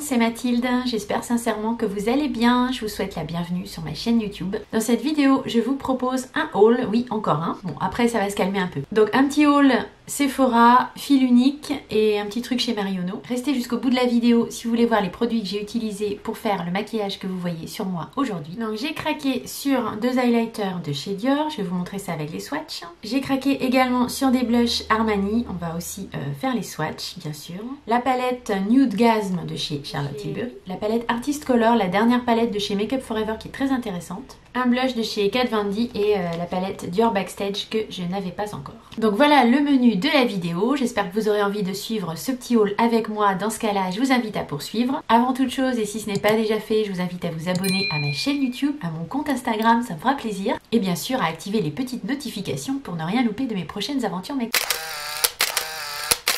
c'est Mathilde, j'espère sincèrement que vous allez bien, je vous souhaite la bienvenue sur ma chaîne YouTube. Dans cette vidéo, je vous propose un haul, oui encore un, bon après ça va se calmer un peu. Donc un petit haul Sephora, fil unique et un petit truc chez Marionneau. Restez jusqu'au bout de la vidéo si vous voulez voir les produits que j'ai utilisés pour faire le maquillage que vous voyez sur moi aujourd'hui. Donc j'ai craqué sur deux highlighters de chez Dior, je vais vous montrer ça avec les swatchs. J'ai craqué également sur des blushs Armani, on va aussi faire les swatchs bien sûr. La palette Nude Gasm de chez Charlotte Tilbury. La palette Artist Color, la dernière palette de chez Make Up For Ever qui est très intéressante. Un blush de chez Kat Von D et la palette Dior Backstage que je n'avais pas encore. Donc voilà le menu de la vidéo. J'espère que vous aurez envie de suivre ce petit haul avec moi. Dans ce cas-là, je vous invite à poursuivre. Avant toute chose, et si ce n'est pas déjà fait, je vous invite à vous abonner à ma chaîne YouTube, à mon compte Instagram, ça me fera plaisir. Et bien sûr, à activer les petites notifications pour ne rien louper de mes prochaines aventures.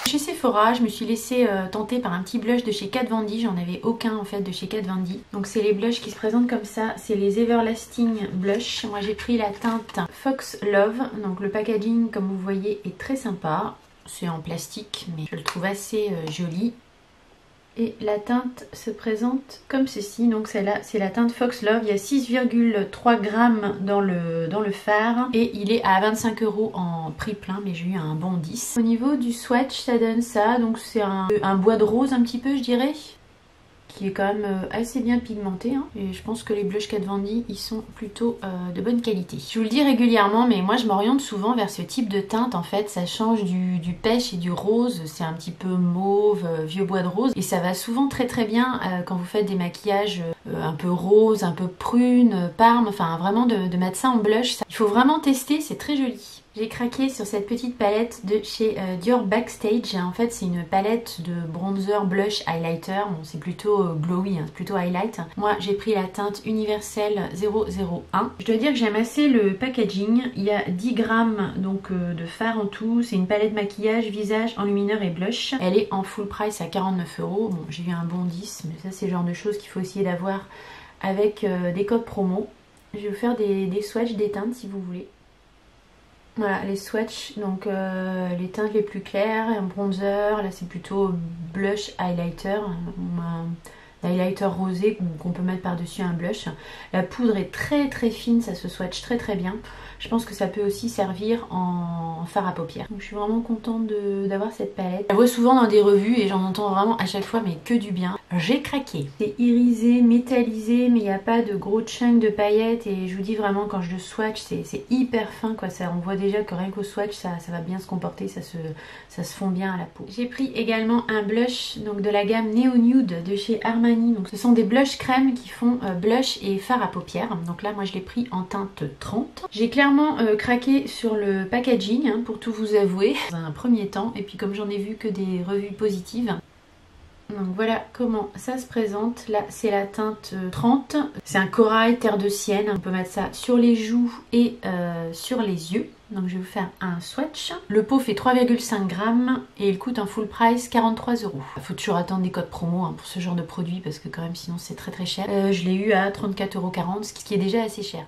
Chez Sephora, je me suis laissée tenter par un petit blush de chez Kat Von D. J'en avais aucun en fait de chez Kat Von D. Donc c'est les blushs qui se présentent comme ça. C'est les Everlasting Blush. Moi j'ai pris la teinte Fox Love. Donc le packaging comme vous voyez est très sympa. C'est en plastique mais je le trouve assez joli. Et la teinte se présente comme ceci, donc celle-là c'est la teinte Fox Love, il y a 6,3 grammes dans le fard et il est à 25 € en prix plein mais j'ai eu un bon 10. Au niveau du swatch ça donne ça, donc c'est un bois de rose un petit peu je dirais, qui est quand même assez bien pigmenté hein. Et je pense que les blushs Kat Von D ils sont plutôt de bonne qualité. Je vous le dis régulièrement mais moi je m'oriente souvent vers ce type de teinte en fait, ça change du pêche et du rose, c'est un petit peu mauve, vieux bois de rose et ça va souvent très bien quand vous faites des maquillages un peu rose, un peu prune, parme, enfin vraiment de mettre ça en blush, il faut vraiment tester, c'est très joli. J'ai craqué sur cette petite palette de chez Dior Backstage. En fait, c'est une palette de bronzer, blush, highlighter. Bon, c'est plutôt glowy, hein, c'est plutôt highlight. Moi, j'ai pris la teinte universelle 001. Je dois dire que j'aime assez le packaging. Il y a 10 grammes donc, de fard en tout. C'est une palette maquillage, visage, enlumineur et blush. Elle est en full price à 49 €. Bon, j'ai eu un bon 10, mais ça, c'est le genre de choses qu'il faut essayer d'avoir avec des codes promo. Je vais vous faire des swatchs des teintes si vous voulez. Voilà les swatchs, donc les teintes les plus claires, un bronzer, là c'est plutôt blush highlighter, un highlighter rosé qu'on peut mettre par dessus un blush. La poudre est très fine, ça se swatch très bien. Je pense que ça peut aussi servir en fard à paupières. Donc je suis vraiment contente d'avoir cette palette. Je la vois souvent dans des revues et j'en entends vraiment à chaque fois mais que du bien. J'ai craqué. C'est irisé, métallisé mais il n'y a pas de gros chunks de paillettes et je vous dis vraiment quand je le swatch c'est hyper fin quoi. Ça, on voit déjà que rien qu'au swatch ça va bien se comporter, ça se fond bien à la peau. J'ai pris également un blush donc de la gamme Neo Nude de chez Armani. Donc ce sont des blushs crème qui font blush et fard à paupières. Donc là moi je l'ai pris en teinte 30. J'ai clairement craqué sur le packaging hein, pour tout vous avouer dans un premier temps et puis comme j'en ai vu que des revues positives. Donc voilà comment ça se présente. Là c'est la teinte 30. C'est un corail terre de sienne. On peut mettre ça sur les joues et sur les yeux. Donc je vais vous faire un swatch. Le pot fait 3,5 grammes et il coûte en full price 43 €. Il faut toujours attendre des codes promo hein, pour ce genre de produit parce que quand même sinon c'est très cher. Je l'ai eu à 34,40 €, ce qui est déjà assez cher.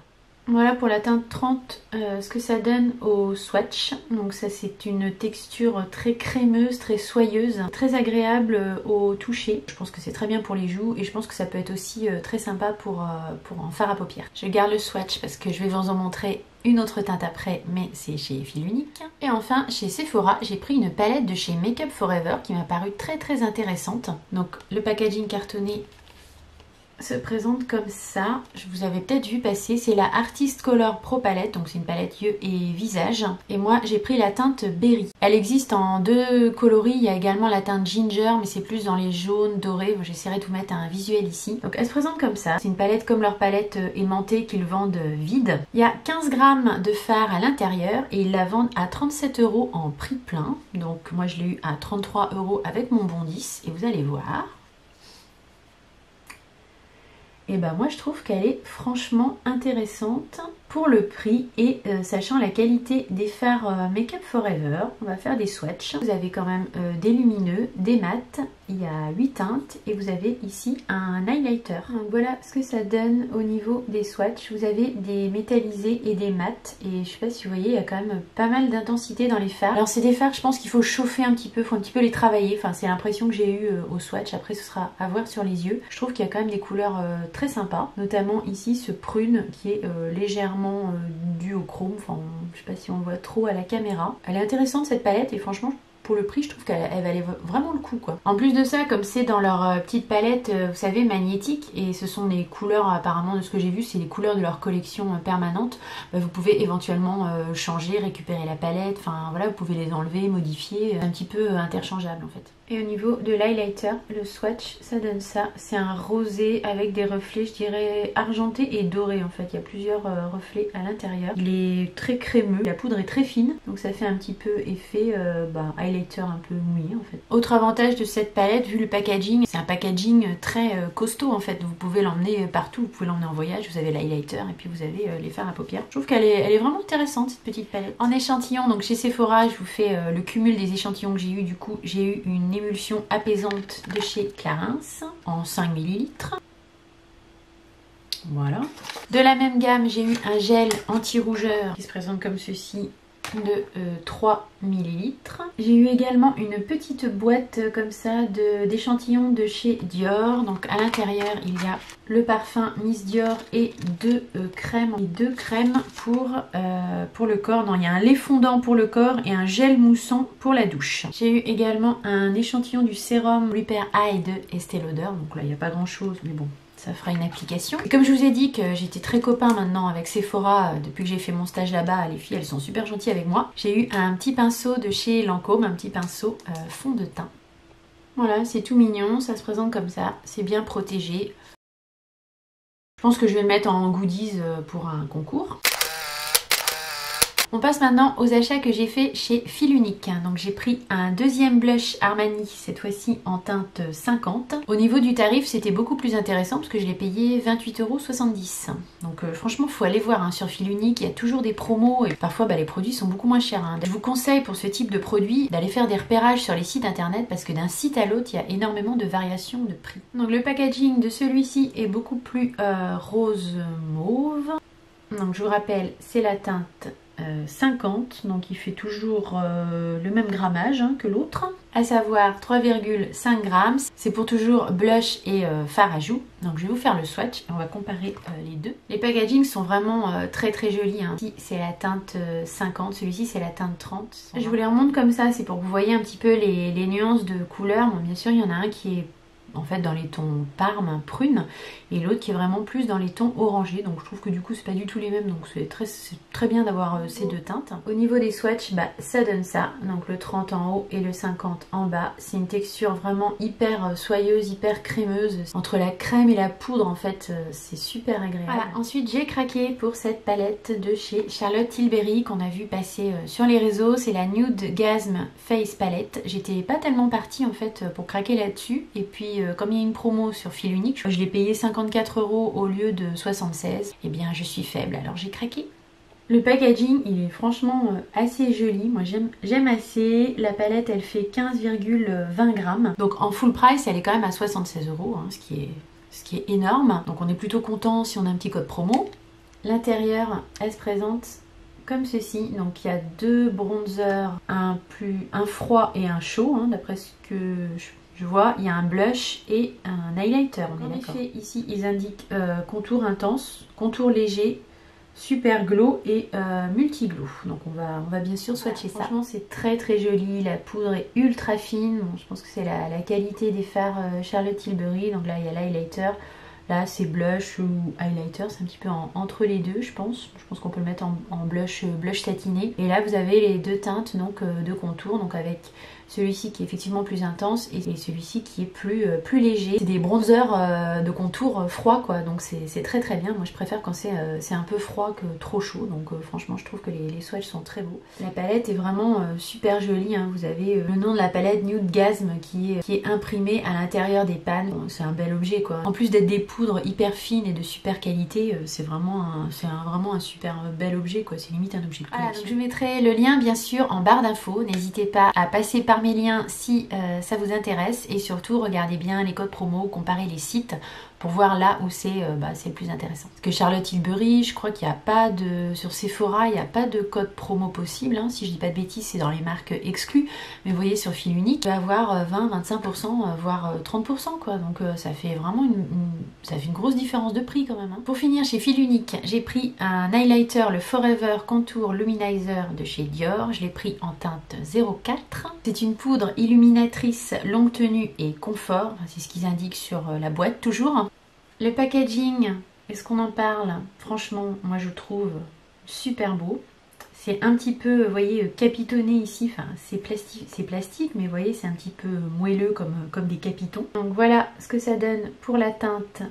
Voilà pour la teinte 30 ce que ça donne au swatch. Donc ça c'est une texture très crémeuse, très soyeuse, très agréable au toucher. Je pense que c'est très bien pour les joues et je pense que ça peut être aussi très sympa pour en fard à paupières. Je garde le swatch parce que je vais vous en montrer une autre teinte après mais c'est chez Fil Unique. Et enfin chez Sephora j'ai pris une palette de chez Make Up For Ever qui m'a paru très intéressante. Donc le packaging cartonné se présente comme ça, je vous avais peut-être vu passer, c'est la Artist Color Pro Palette, donc c'est une palette yeux et visage, et moi j'ai pris la teinte Berry. Elle existe en deux coloris, il y a également la teinte Ginger, mais c'est plus dans les jaunes dorés, j'essaierai de vous mettre un visuel ici. Donc elle se présente comme ça, c'est une palette comme leur palette aimantée qu'ils vendent vide. Il y a 15 grammes de fard à l'intérieur et ils la vendent à 37 € en prix plein, donc moi je l'ai eu à 33 € avec mon bon 10 et vous allez voir. Et ben moi je trouve qu'elle est franchement intéressante. Pour le prix et sachant la qualité des fards Make Up For Ever, on va faire des swatchs. Vous avez quand même des lumineux, des mats, il y a 8 teintes et vous avez ici un highlighter. Donc voilà ce que ça donne au niveau des swatchs. Vous avez des métallisés et des mats et je sais pas si vous voyez, il y a quand même pas mal d'intensité dans les fards. Alors c'est des fards, je pense qu'il faut chauffer un petit peu, il faut un petit peu les travailler. Enfin c'est l'impression que j'ai eue au swatch, après ce sera à voir sur les yeux. Je trouve qu'il y a quand même des couleurs très sympas, notamment ici ce prune qui est légèrement dû au chrome, enfin je sais pas si on voit trop à la caméra. Elle est intéressante cette palette et franchement pour le prix je trouve qu'elle valait vraiment le coup quoi. En plus de ça, comme c'est dans leur petite palette vous savez magnétique et ce sont des couleurs apparemment de ce que j'ai vu, c'est les couleurs de leur collection permanente, vous pouvez éventuellement changer, récupérer la palette, enfin voilà, vous pouvez les enlever, modifier, un petit peu interchangeable en fait. Et au niveau de l'highlighter, le swatch, ça donne ça. C'est un rosé avec des reflets, je dirais argentés et dorés en fait. Il y a plusieurs reflets à l'intérieur. Il est très crémeux, la poudre est très fine, donc ça fait un petit peu effet highlighter un peu mouillé en fait. Autre avantage de cette palette, vu le packaging, c'est un packaging très costaud en fait. Vous pouvez l'emmener partout, vous pouvez l'emmener en voyage, vous avez l'highlighter et puis vous avez les fards à paupières. Je trouve qu'elle est vraiment intéressante cette petite palette. En échantillon, donc chez Sephora, je vous fais le cumul des échantillons que j'ai eu. Du coup, j'ai eu une émulsion apaisante de chez Clarins en 5 ml. Voilà. De la même gamme, j'ai eu un gel anti-rougeur qui se présente comme ceci de 3 ml. J'ai eu également une petite boîte comme ça d'échantillons de chez Dior. Donc à l'intérieur, il y a le parfum Miss Dior et deux crèmes pour le corps. Non, il y a un lait fondant pour le corps et un gel moussant pour la douche. J'ai eu également un échantillon du sérum Repair Eye de Estée Lauder. Donc là, il n'y a pas grand chose, mais bon, ça fera une application. Et comme je vous ai dit que j'étais très copain maintenant avec Sephora depuis que j'ai fait mon stage là-bas, les filles elles sont super gentilles avec moi. J'ai eu un petit pinceau de chez Lancôme, un petit pinceau fond de teint. Voilà, c'est tout mignon, ça se présente comme ça, c'est bien protégé. Je pense que je vais le mettre en goodies pour un concours. On passe maintenant aux achats que j'ai fait chez Fil Unique. Donc j'ai pris un deuxième blush Armani, cette fois-ci en teinte 50. Au niveau du tarif, c'était beaucoup plus intéressant parce que je l'ai payé 28,70 €. Donc franchement, il faut aller voir hein, sur Fil Unique, il y a toujours des promos et parfois les produits sont beaucoup moins chers. Hein. Je vous conseille pour ce type de produit d'aller faire des repérages sur les sites internet parce que d'un site à l'autre, il y a énormément de variations de prix. Donc le packaging de celui-ci est beaucoup plus rose mauve. Donc je vous rappelle, c'est la teinte 50, donc il fait toujours le même grammage hein, que l'autre, à savoir 3,5 grammes. C'est pour toujours blush et fard à joues. Donc je vais vous faire le swatch et on va comparer les deux. Les packagings sont vraiment très très jolis. Hein. Ici c'est la teinte 50, celui-ci c'est la teinte 30. Je vous les remonte comme ça, c'est pour que vous voyez un petit peu les nuances de couleurs. Bon, bien sûr il y en a un qui est en fait dans les tons parme, prune, et l'autre qui est vraiment plus dans les tons orangés. Donc je trouve que du coup c'est pas du tout les mêmes, donc c'est très bien d'avoir ces deux teintes. Au niveau des swatchs, ça donne ça, donc le 30 en haut et le 50 en bas. C'est une texture vraiment hyper soyeuse, hyper crémeuse, entre la crème et la poudre en fait, c'est super agréable. Voilà, ensuite j'ai craqué pour cette palette de chez Charlotte Tilbury qu'on a vu passer sur les réseaux. C'est la Nude Gasm Face Palette. J'étais pas tellement partie en fait pour craquer là-dessus, et puis comme il y a une promo sur Fil Unique, je l'ai payé 54 € au lieu de 76, et bien je suis faible, alors j'ai craqué. Le packaging il est franchement assez joli, moi j'aime assez. La palette elle fait 15,20 grammes, donc en full price elle est quand même à 76 €, hein, ce qui est énorme, donc on est plutôt content si on a un petit code promo. L'intérieur elle se présente comme ceci, donc il y a deux bronzers, un froid et un chaud, hein, d'après ce que je vois. Il y a un blush et un highlighter, on est d'accord. En effet, ici ils indiquent contour intense, contour léger, super glow et multi glow. Donc on va bien sûr swatcher ça. Franchement c'est très très joli, la poudre est ultra fine. Bon, je pense que c'est la qualité des fards Charlotte Tilbury. Donc là il y a l'highlighter. Là c'est blush ou highlighter, c'est un petit peu entre les deux je pense. Je pense qu'on peut le mettre en blush satiné. Et là vous avez les deux teintes donc, de contour, donc avec celui-ci qui est effectivement plus intense et celui-ci qui est plus léger. C'est des bronzers de contour froid quoi, donc c'est très très bien. Moi je préfère quand c'est un peu froid que trop chaud, donc franchement je trouve que les swatchs sont très beaux. La palette est vraiment super jolie, hein. Vous avez le nom de la palette Nude Gasm qui est imprimé à l'intérieur des pannes. Bon, c'est un bel objet quoi. En plus d'être des poudres poudre hyper fine et de super qualité, c'est vraiment un super bel objet quoi, c'est limite un objet de collection. Voilà, donc je mettrai le lien bien sûr en barre d'infos, n'hésitez pas à passer par mes liens si ça vous intéresse et surtout regardez bien les codes promo, comparez les sites pour voir là où c'est le plus intéressant. Parce que Charlotte Tilbury, je crois qu'il n'y a pas de... Sur Sephora, il n'y a pas de code promo possible. Hein. Si je dis pas de bêtises, c'est dans les marques exclues. Mais vous voyez, sur Fil Unique, il va avoir 20, 25%, voire 30%. Quoi. Donc ça fait vraiment ça fait une grosse différence de prix quand même. Hein. Pour finir, chez Fil Unique, j'ai pris un highlighter, le Forever Contour Luminizer de chez Dior. Je l'ai pris en teinte 04. C'est une poudre illuminatrice longue tenue et confort. C'est ce qu'ils indiquent sur la boîte toujours. Le packaging, est-ce qu'on en parle? Franchement, moi je trouve super beau. C'est un petit peu, vous voyez, capitonné ici. Enfin, c'est plastique, mais vous voyez, c'est un petit peu moelleux comme des capitons. Donc voilà ce que ça donne pour la teinte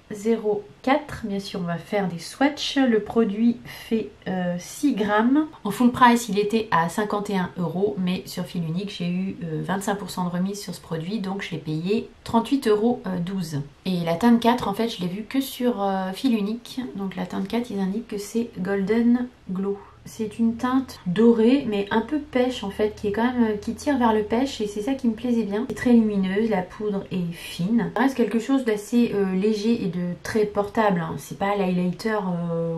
04. Bien sûr, on va faire des swatchs. Le produit fait 6 grammes. En full price, il était à 51 €, mais sur Fil Unique, j'ai eu 25% de remise sur ce produit, donc je l'ai payé 38,12 €. Et la teinte 4, en fait, je l'ai vue que sur Fil Unique. Donc la teinte 4, ils indiquent que c'est Golden Glow. C'est une teinte dorée mais un peu pêche en fait, qui tire vers le pêche et c'est ça qui me plaisait bien. C'est très lumineuse, la poudre est fine. Ça reste quelque chose d'assez léger et de très portable. Hein. C'est pas l'highlighter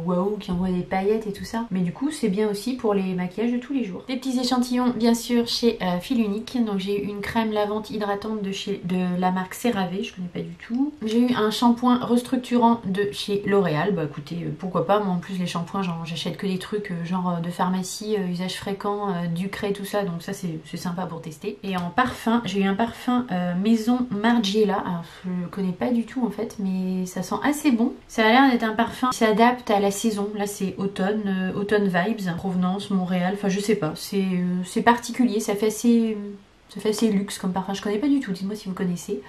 waouh qui envoie des paillettes et tout ça. Mais du coup c'est bien aussi pour les maquillages de tous les jours. Des petits échantillons bien sûr chez Fil Unique. Donc j'ai eu une crème lavante hydratante de la marque CeraVe, je connais pas du tout. J'ai eu un shampoing restructurant de chez L'Oréal. Bah écoutez, pourquoi pas, moi en plus les shampoings j'achète que des trucs genre de pharmacie, usage fréquent, Ducré, tout ça, donc ça c'est sympa pour tester. Et en parfum, j'ai eu un parfum Maison Margiela, alors je le connais pas du tout en fait, mais ça sent assez bon. Ça a l'air d'être un parfum qui s'adapte à la saison, là c'est automne, automne vibes, Provenance, Montréal, enfin je sais pas, c'est particulier, ça fait assez luxe comme parfum, je connais pas du tout, dites-moi si vous connaissez.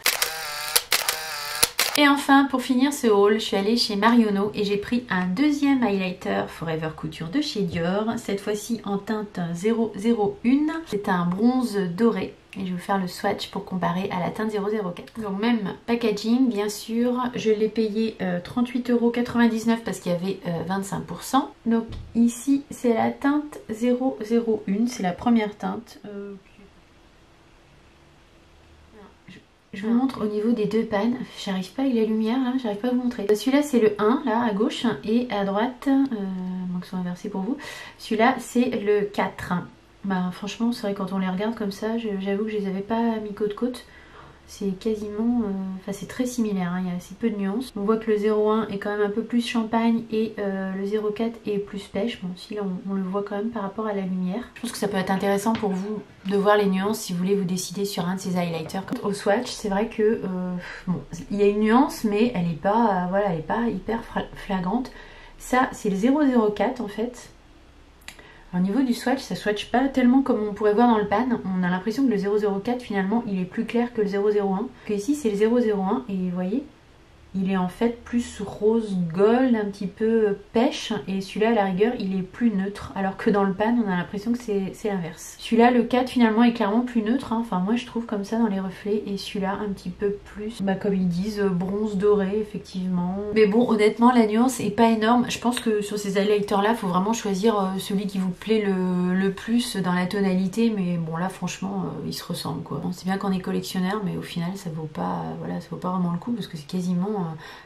Et enfin, pour finir ce haul, je suis allée chez Marionneau et j'ai pris un deuxième highlighter Forever Couture de chez Dior. Cette fois-ci en teinte 001. C'est un bronze doré. Et je vais vous faire le swatch pour comparer à la teinte 004. Donc même packaging, bien sûr. Je l'ai payé 38,99 € parce qu'il y avait 25%. Donc ici, c'est la teinte 001. C'est la première teinte. Je vous montre au niveau des deux pannes, j'arrive pas avec la lumière là, j'arrive pas à vous montrer. Celui-là c'est le 1 là à gauche et à droite, donc ils sont inversés pour vous, celui-là c'est le 4. Bah franchement c'est vrai quand on les regarde comme ça, j'avoue que je les avais pas mis côte à côte. C'est quasiment, enfin c'est très similaire, hein, il y a assez peu de nuances. On voit que le 01 est quand même un peu plus champagne et le 04 est plus pêche. Bon, si là on le voit quand même par rapport à la lumière. Je pense que ça peut être intéressant pour vous de voir les nuances si vous voulez vous décider sur un de ces highlighters. Au swatch, c'est vrai que bon, il y a une nuance, mais elle n'est pas, voilà, elle est pas hyper flagrante. Ça, c'est le 004 en fait. Au niveau du swatch, ça swatch pas tellement comme on pourrait voir dans le pan. On a l'impression que le 004 finalement il est plus clair que le 001. Que ici c'est le 001 et vous voyez, il est en fait plus rose gold, un petit peu pêche, et celui-là à la rigueur il est plus neutre, alors que dans le pan on a l'impression que c'est l'inverse. Celui-là le 4 finalement est clairement plus neutre, hein. Enfin moi je trouve comme ça dans les reflets, et celui-là un petit peu plus, bah, comme ils disent, bronze doré effectivement. Mais bon honnêtement la nuance est pas énorme, je pense que sur ces highlighters là faut vraiment choisir celui qui vous plaît le plus dans la tonalité, mais bon là franchement ils se ressemblent quoi. Bon, c'est bien qu'on est collectionneur, mais au final ça vaut pas, voilà, ça vaut pas vraiment le coup parce que c'est quasiment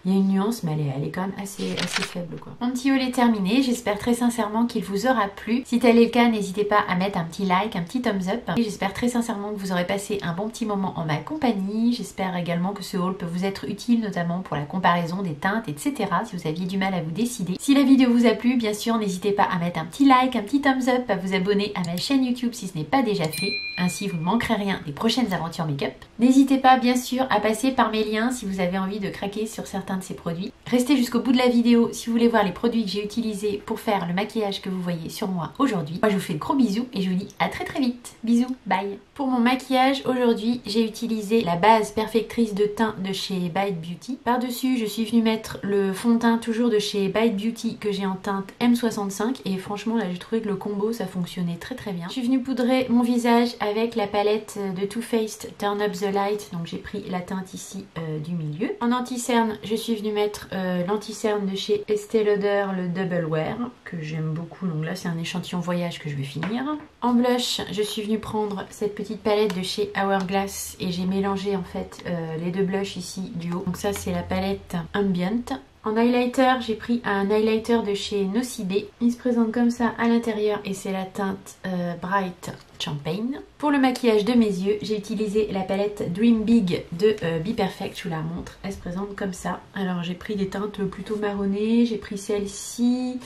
il y a une nuance, mais elle est quand même assez faible quoi. Mon petit haul est terminé, j'espère très sincèrement qu'il vous aura plu. Si tel est le cas, n'hésitez pas à mettre un petit like, un petit thumbs up. Et j'espère très sincèrement que vous aurez passé un bon petit moment en ma compagnie. J'espère également que ce haul peut vous être utile, notamment pour la comparaison des teintes, etc. Si vous aviez du mal à vous décider. Si la vidéo vous a plu, bien sûr, n'hésitez pas à mettre un petit like, un petit thumbs up, à vous abonner à ma chaîne YouTube si ce n'est pas déjà fait. Ainsi, vous ne manquerez rien des prochaines aventures make-up. N'hésitez pas, bien sûr, à passer par mes liens si vous avez envie de craquer sur certains de ces produits. Restez jusqu'au bout de la vidéo si vous voulez voir les produits que j'ai utilisés pour faire le maquillage que vous voyez sur moi aujourd'hui. Moi, je vous fais de gros bisous et je vous dis à très très vite. Bisous, bye. Pour mon maquillage, aujourd'hui, j'ai utilisé la base perfectrice de teint de chez Bite Beauty. Par-dessus, je suis venue mettre le fond de teint toujours de chez Bite Beauty que j'ai en teinte M65. Et franchement, là, j'ai trouvé que le combo, ça fonctionnait très très bien. Je suis venue poudrer mon visage avec la palette de Too Faced Turn Up the Light. Donc, j'ai pris la teinte ici du milieu. En anti-cerne, cerne, je suis venue mettre l'anti-cerne de chez Estée Lauder, le Double Wear, que j'aime beaucoup. Donc là, c'est un échantillon voyage que je vais finir. En blush, je suis venue prendre cette petite palette de chez Hourglass et j'ai mélangé en fait les deux blushs ici du haut. Donc ça, c'est la palette Ambient. En highlighter, j'ai pris un highlighter de chez Nocibe. Il se présente comme ça à l'intérieur et c'est la teinte Bright Champagne. Pour le maquillage de mes yeux, j'ai utilisé la palette Dream Big de Be Perfect. Je vous la montre. Elle se présente comme ça. Alors j'ai pris des teintes plutôt marronnées. J'ai pris celle-ci.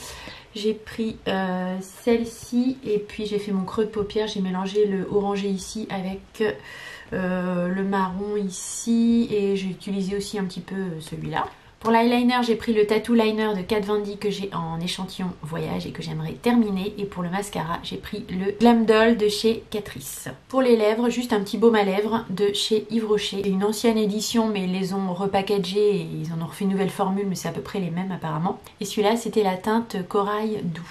J'ai pris celle-ci et puis j'ai fait mon creux de paupière. J'ai mélangé le orangé ici avec le marron ici et j'ai utilisé aussi un petit peu celui-là. Pour l'eyeliner, j'ai pris le Tattoo Liner de Kat Von D que j'ai en échantillon voyage et que j'aimerais terminer. Et pour le mascara, j'ai pris le Glam Doll de chez Catrice. Pour les lèvres, juste un petit baume à lèvres de chez Yves Rocher. C'est une ancienne édition, mais ils les ont repackagés et ils en ont refait une nouvelle formule, mais c'est à peu près les mêmes apparemment. Et celui-là, c'était la teinte Corail Doux.